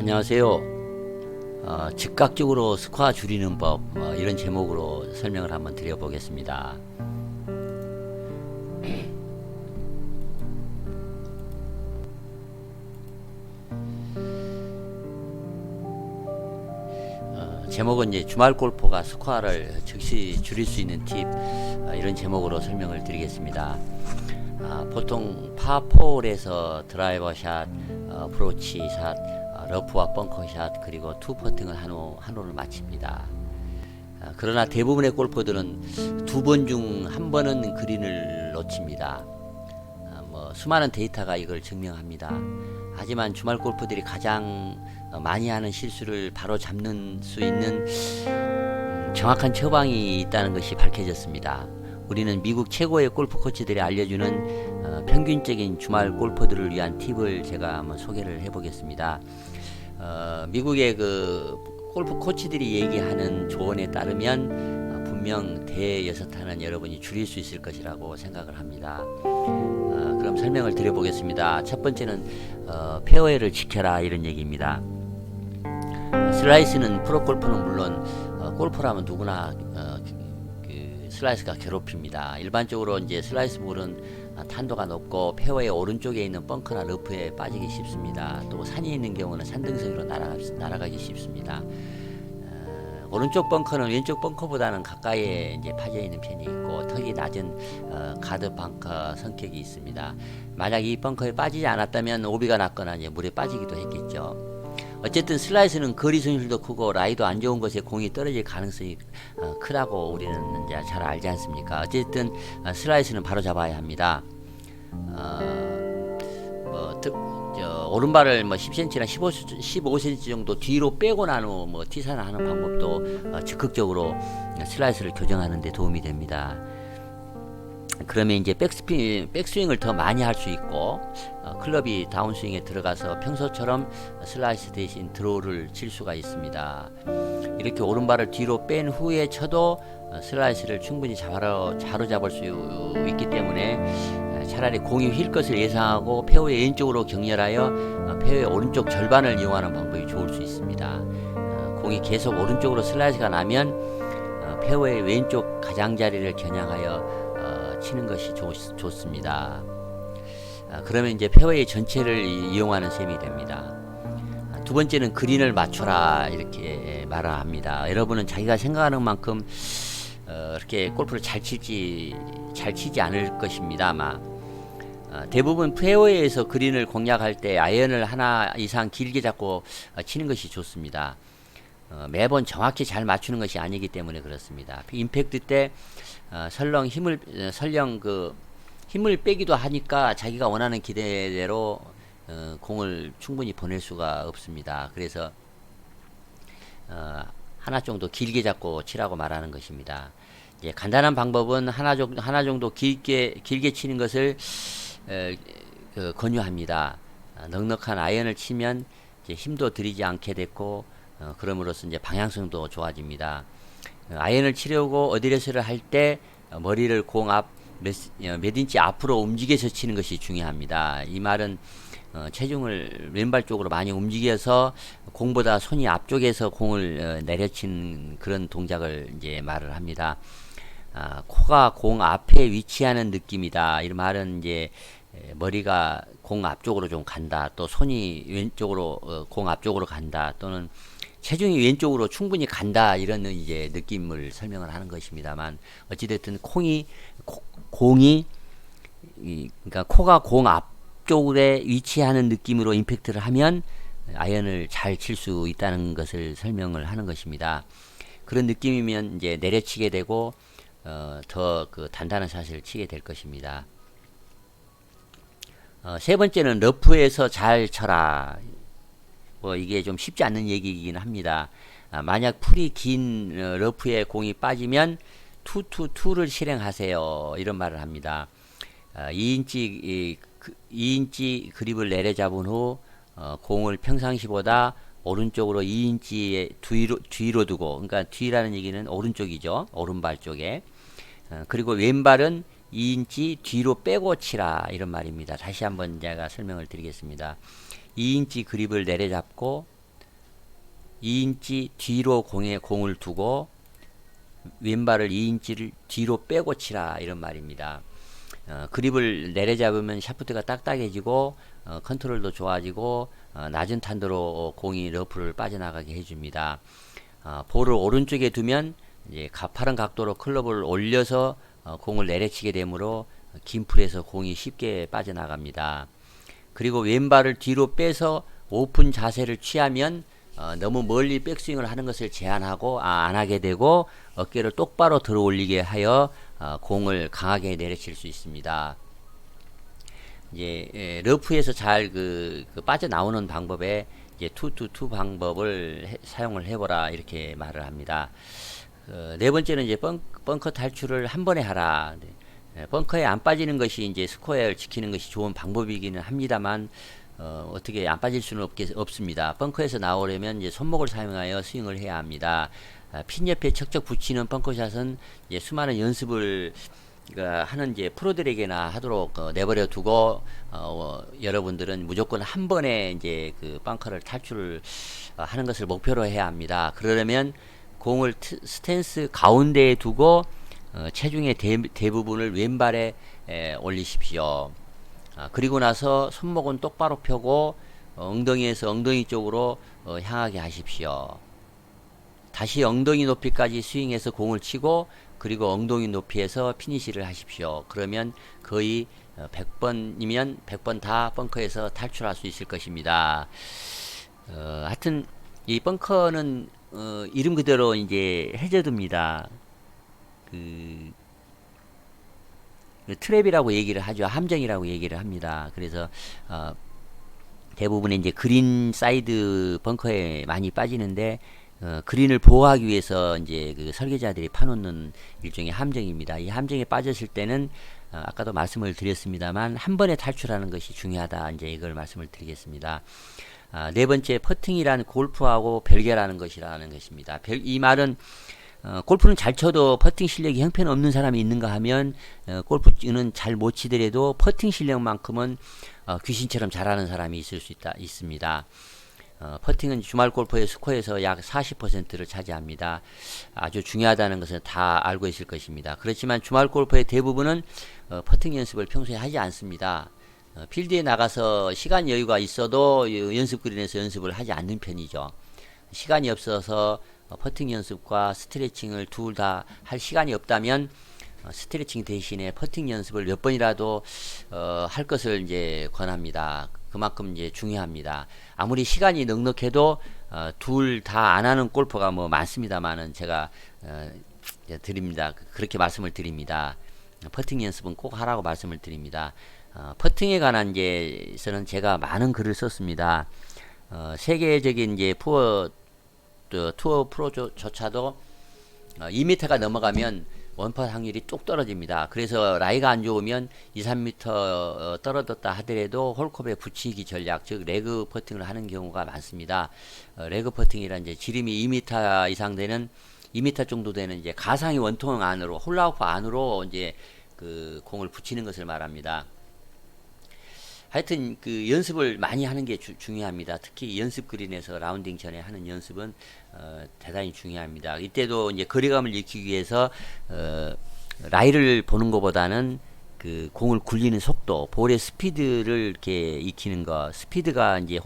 안녕하세요. 즉각적으로 스코어 줄이는 법, 이런 제목으로 설명을 한번 드려보겠습니다. 제목은 이제 주말 골퍼가 스코어를 즉시 줄일 수 있는 팁, 이런 제목으로 설명을 드리겠습니다. 보통 파4홀에서 드라이버 샷, 브로치 샷, 러프와 벙커 샷, 그리고 투 퍼팅을 한 홀을 마칩니다. 그러나 대부분의 골퍼들은 두 번 중 한 번은 그린을 놓칩니다. 수많은 데이터가 이걸 증명합니다. 하지만 주말 골퍼들이 가장 많이 하는 실수를 바로 잡는 수 있는 정확한 처방이 있다는 것이 밝혀졌습니다. 우리는 미국 최고의 골프 코치들이 알려주는 평균적인 주말 골퍼들을 위한 팁을 제가 한번 소개를 해보겠습니다. 미국의 그 골프 코치들이 얘기하는 조언에 따르면 분명 대6타는 여러분이 줄일 수 있을 것이라고 생각을 합니다. 그럼 설명을 드려보겠습니다. 첫 번째는 페어웨이를 지켜라, 이런 얘기입니다. 슬라이스는 프로 골퍼는 물론 골퍼라면 누구나 슬라이스가 괴롭힙니다. 일반적으로 이제 슬라이스 볼은 탄도가 높고 페어웨이 오른쪽에 있는 벙커나 러프에 빠지기 쉽습니다. 또 산이 있는 경우는 산등성이로 날아가기 쉽습니다. 오른쪽 벙커는 왼쪽 벙커보다는 가까이에 이제 파져 있는 편이 있고 턱이 낮은 가드 벙커 성격이 있습니다. 만약 이 벙커에 빠지지 않았다면 오비가 났거나 이제 물에 빠지기도 했겠죠. 어쨌든 슬라이스는 거리 손실도 크고 라이도 안 좋은 곳에 공이 떨어질 가능성이 크다고 우리는 이제 잘 알지 않습니까? 어쨌든 슬라이스는 바로 잡아야 합니다. 오른발을 10cm나 15cm 정도 뒤로 빼고 난 후 티산을 하는 방법도 적극적으로 슬라이스를 교정하는 데 도움이 됩니다. 그러면 이제 백스윙을 더 많이 할 수 있고 클럽이 다운스윙에 들어가서 평소처럼 슬라이스 대신 드로우를 칠 수가 있습니다. 이렇게 오른발을 뒤로 뺀 후에 쳐도 슬라이스를 충분히 자로잡을 수 있기 때문에 차라리 공이 휠 것을 예상하고 페어웨이 왼쪽으로 격렬하여 페어웨이 오른쪽 절반을 이용하는 방법이 좋을 수 있습니다. 공이 계속 오른쪽으로 슬라이스가 나면 페어웨이 왼쪽 가장자리를 겨냥하여 치는 것이 좋습니다. 그러면 이제 페어웨이 전체를 이용하는 셈이 됩니다. 두 번째는 그린을 맞춰라, 이렇게 말을 합니다. 여러분은 자기가 생각하는 만큼 이렇게 골프를 잘 치지 않을 것입니다. 아마 대부분 페어웨이에서 그린을 공략할 때 아이언을 하나 이상 길게 잡고 치는 것이 좋습니다. 매번 정확히 잘 맞추는 것이 아니기 때문에 그렇습니다. 임팩트 때 설령 힘을 빼기도 하니까 자기가 원하는 기대대로 공을 충분히 보낼 수가 없습니다. 그래서 하나 정도 길게 잡고 치라고 말하는 것입니다. 이제 간단한 방법은 하나 정도 길게 치는 것을 권유합니다. 넉넉한 아이언을 치면 이제 힘도 들이지 않게 됐고 그럼으로써 이제 방향성도 좋아집니다. 아이언을 치려고 어드레스를 할 때 머리를 공 앞 몇 인치 앞으로 움직여서 치는 것이 중요합니다. 이 말은 체중을 왼발 쪽으로 많이 움직여서 공보다 손이 앞쪽에서 공을 내려치는 그런 동작을 이제 말을 합니다. 코가 공 앞에 위치하는 느낌이다. 이 말은 이제 머리가 공 앞쪽으로 좀 간다. 또 손이 왼쪽으로 공 앞쪽으로 간다. 또는 체중이 왼쪽으로 충분히 간다, 이런 이제 느낌을 설명을 하는 것입니다만, 어찌됐든 공이 그러니까 코가 공 앞쪽에 위치하는 느낌으로 임팩트를 하면 아이언을 잘 칠 수 있다는 것을 설명을 하는 것입니다. 그런 느낌이면 이제 내려치게 되고 더 그 단단한 샷을 치게 될 것입니다. 세 번째는 러프에서 잘 쳐라. 이게 좀 쉽지 않는 얘기이긴 합니다. 만약 풀이 긴 러프에 공이 빠지면 2-2-2를 실행하세요, 이런 말을 합니다. 2인치 그립을 내려잡은 후 공을 평상시보다 오른쪽으로 2인치 뒤로 두고, 그러니까 뒤라는 얘기는 오른쪽이죠, 오른발 쪽에. 그리고 왼발은 2인치 뒤로 빼고 치라, 이런 말입니다. 다시 한번 제가 설명을 드리겠습니다. 2인치 그립을 내려잡고 2인치 뒤로 공을 두고 왼발을 2인치를 뒤로 빼고 치라 이런 말입니다. 그립을 내려잡으면 샤프트가 딱딱해지고 컨트롤도 좋아지고 낮은 탄도로 공이 러프를 빠져나가게 해줍니다. 볼을 오른쪽에 두면 이제 가파른 각도로 클럽을 올려서 공을 내려치게 되므로 긴 풀에서 공이 쉽게 빠져나갑니다. 그리고 왼발을 뒤로 빼서 오픈 자세를 취하면 너무 멀리 백스윙을 하는 것을 제한하고 안 하게 되고 어깨를 똑바로 들어 올리게 하여 공을 강하게 내려칠 수 있습니다. 이제 러프에서 잘 빠져나오는 방법에 이제 투투투 방법을 사용을 해보라 이렇게 말을 합니다. 네 번째는 이제 벙커 탈출을 한 번에 하라. 벙커에 안 빠지는 것이 이제 스코어를 지키는 것이 좋은 방법이기는 합니다만 어떻게 안 빠질 수는 없습니다. 벙커에서 나오려면 이제 손목을 사용하여 스윙을 해야 합니다. 핀 옆에 척척 붙이는 벙커샷은 이제 수많은 연습을 하는 이제 프로들에게나 하도록 내버려 두고 여러분들은 무조건 한 번에 이제 그 벙커를 탈출을 하는 것을 목표로 해야 합니다. 그러려면 공을 스탠스 가운데에 두고 체중의 대부분을 왼발에 올리십시오. 그리고 나서 손목은 똑바로 펴고 엉덩이에서 엉덩이 쪽으로 향하게 하십시오. 다시 엉덩이 높이까지 스윙해서 공을 치고 그리고 엉덩이 높이에서 피니시를 하십시오. 그러면 거의 100번이면 100번 다 벙커에서 탈출할 수 있을 것입니다. 하여튼 이 벙커는 이름 그대로 이제 해저드입니다. 트랩이라고 얘기를 하죠. 함정이라고 얘기를 합니다. 그래서 대부분의 이제 그린 사이드 벙커에 많이 빠지는데 그린을 보호하기 위해서 이제 그 설계자들이 파놓는 일종의 함정입니다. 이 함정에 빠졌을 때는 아까도 말씀을 드렸습니다만 한 번에 탈출하는 것이 중요하다. 이제 이걸 말씀을 드리겠습니다. 네 번째, 퍼팅이란 골프하고 별개라는 것이라는 것입니다. 이 말은 골프는 잘 쳐도 퍼팅 실력이 형편없는 사람이 있는가 하면 골프는 잘 못 치더라도 퍼팅 실력만큼은 귀신처럼 잘하는 사람이 있습니다. 퍼팅은 주말 골퍼의 스코어에서 약 40%를 차지합니다. 아주 중요하다는 것은 다 알고 있을 것입니다. 그렇지만 주말 골퍼의 대부분은 퍼팅 연습을 평소에 하지 않습니다. 필드에 나가서 시간 여유가 있어도 연습 그린에서 연습을 하지 않는 편이죠. 시간이 없어서 퍼팅 연습과 스트레칭을 둘 다 할 시간이 없다면 스트레칭 대신에 퍼팅 연습을 몇 번이라도 할 것을 이제 권합니다. 그만큼 이제 중요합니다. 아무리 시간이 넉넉해도 둘 다 안 하는 골퍼가 뭐 많습니다만은 제가 드립니다. 그렇게 말씀을 드립니다. 퍼팅 연습은 꼭 하라고 말씀을 드립니다. 퍼팅에 관한 이제서는 제가 많은 글을 썼습니다. 세계적인 이제 투어 프로조차도 2m가 넘어가면 원팟 확률이 뚝 떨어집니다. 그래서 라이가 안 좋으면 2, 3m 떨어졌다 하더라도 홀컵에 붙이기 전략, 즉 레그 퍼팅을 하는 경우가 많습니다. 레그 퍼팅이란 이제 지름이 2m 이상 되는 2m 정도 되는 이제 가상의 원통 안으로 홀라우프 안으로 이제 그 공을 붙이는 것을 말합니다. 하여튼 그 연습을 많이 하는 게 중요합니다. 특히 연습 그린에서 라운딩 전에 하는 연습은 대단히 중요합니다. 이때도 이제 거리감을 익히기 위해서 라이를 보는 것보다는 그 공을 굴리는 속도, 볼의 스피드를 이렇게 익히는 거, 스피드가 이제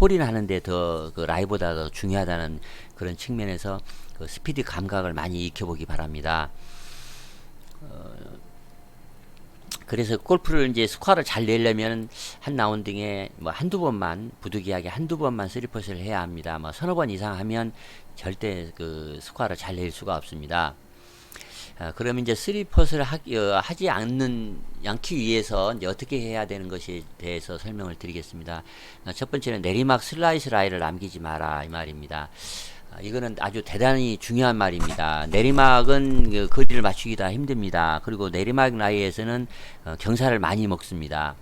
홀인 하는데 더 그 라이보다 더 중요하다는 그런 측면에서 그 스피드 감각을 많이 익혀보기 바랍니다. 그래서 골프를 이제 스코어를 잘 내려면 한 라운딩에 뭐 한두 번만 부득이하게 한두 번만 쓰리퍼스를 해야 합니다. 뭐 서너 번 이상 하면 절대 그 스코어를 잘 낼 수가 없습니다. 그러면 이제 쓰리퍼스를 하지 않기 위해서 이제 어떻게 해야 되는 것에 대해서 설명을 드리겠습니다. 첫 번째는 내리막 슬라이스 라이를 남기지 마라 이 말입니다. 이거는 아주 대단히 중요한 말입니다. 내리막은 그 거리를 맞추기가 힘듭니다. 그리고 내리막 라이에서는 경사를 많이 먹습니다.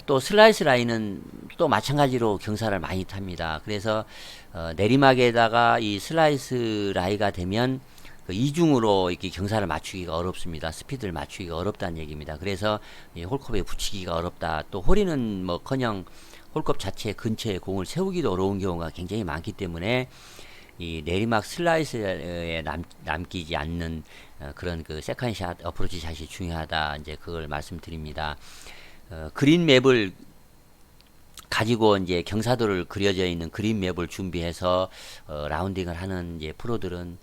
또 슬라이스 라인은 또 마찬가지로 경사를 많이 탑니다. 그래서 내리막에다가 이 슬라이스 라이가 되면 그 이중으로 이렇게 경사를 맞추기가 어렵습니다. 스피드를 맞추기가 어렵다는 얘기입니다. 그래서 이 홀컵에 붙이기가 어렵다. 또 홀이는 뭐커녕 홀컵 자체 근처에 공을 세우기도 어려운 경우가 굉장히 많기 때문에 이 내리막 슬라이스에 남기지 않는 그런 그 세컨샷 어프로치 샷이 중요하다. 이제 그걸 말씀드립니다. 그린 맵을 가지고 이제 경사도를 그려져 있는 그린 맵을 준비해서 라운딩을 하는 이제 프로들은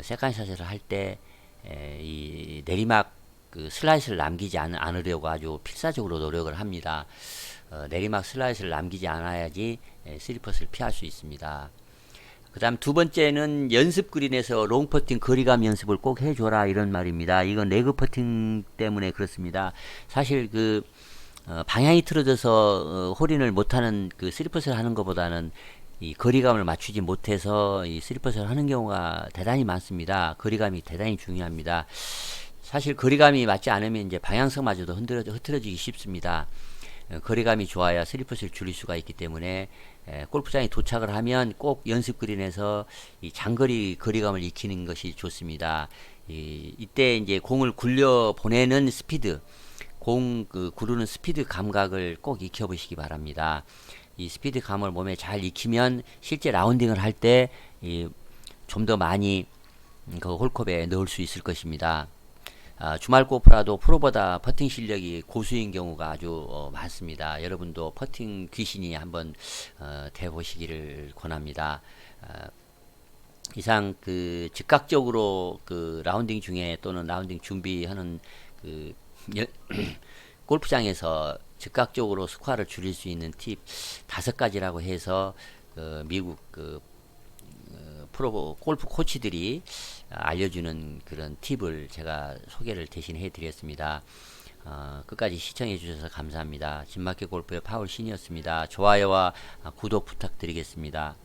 세컨샷을 할 때 이 내리막 그 슬라이스를 남기지 않으려고 아주 필사적으로 노력을 합니다. 내리막 슬라이스를 남기지 않아야지 쓰리퍼스를 피할 수 있습니다. 그 다음 두 번째는 연습 그린에서 롱 퍼팅 거리감 연습을 꼭 해줘라 이런 말입니다. 이건 레그 퍼팅 때문에 그렇습니다. 사실 그 방향이 틀어져서 홀인을 못하는 그 쓰리퍼스를 하는 것보다는 이 거리감을 맞추지 못해서 이 쓰리퍼스를 하는 경우가 대단히 많습니다. 거리감이 대단히 중요합니다. 사실 거리감이 맞지 않으면 이제 방향성마저도 흐트러지기 쉽습니다. 거리감이 좋아야 쓰리퍼스를 줄일 수가 있기 때문에 골프장에 도착을 하면 꼭 연습 그린에서 이 장거리 거리감을 익히는 것이 좋습니다. 이때 이제 공을 굴려 보내는 스피드, 구르는 스피드 감각을 꼭 익혀보시기 바랍니다. 이 스피드 감을 몸에 잘 익히면 실제 라운딩을 할 때 좀 더 많이 그 홀컵에 넣을 수 있을 것입니다. 주말 골프라도 프로보다 퍼팅 실력이 고수인 경우가 아주 많습니다. 여러분도 퍼팅 귀신이 한번 돼보시기를 권합니다. 이상 그 즉각적으로 그 라운딩 중에 또는 라운딩 준비하는 그 골프장에서 즉각적으로 스코어를 줄일 수 있는 팁 5가지라고 해서 미국 프로 골프 코치들이 알려주는 그런 팁을 제가 소개를 대신 해드렸습니다. 끝까지 시청해 주셔서 감사합니다. 진마켓 골프의 파울 신이었습니다. 좋아요와 구독 부탁드리겠습니다.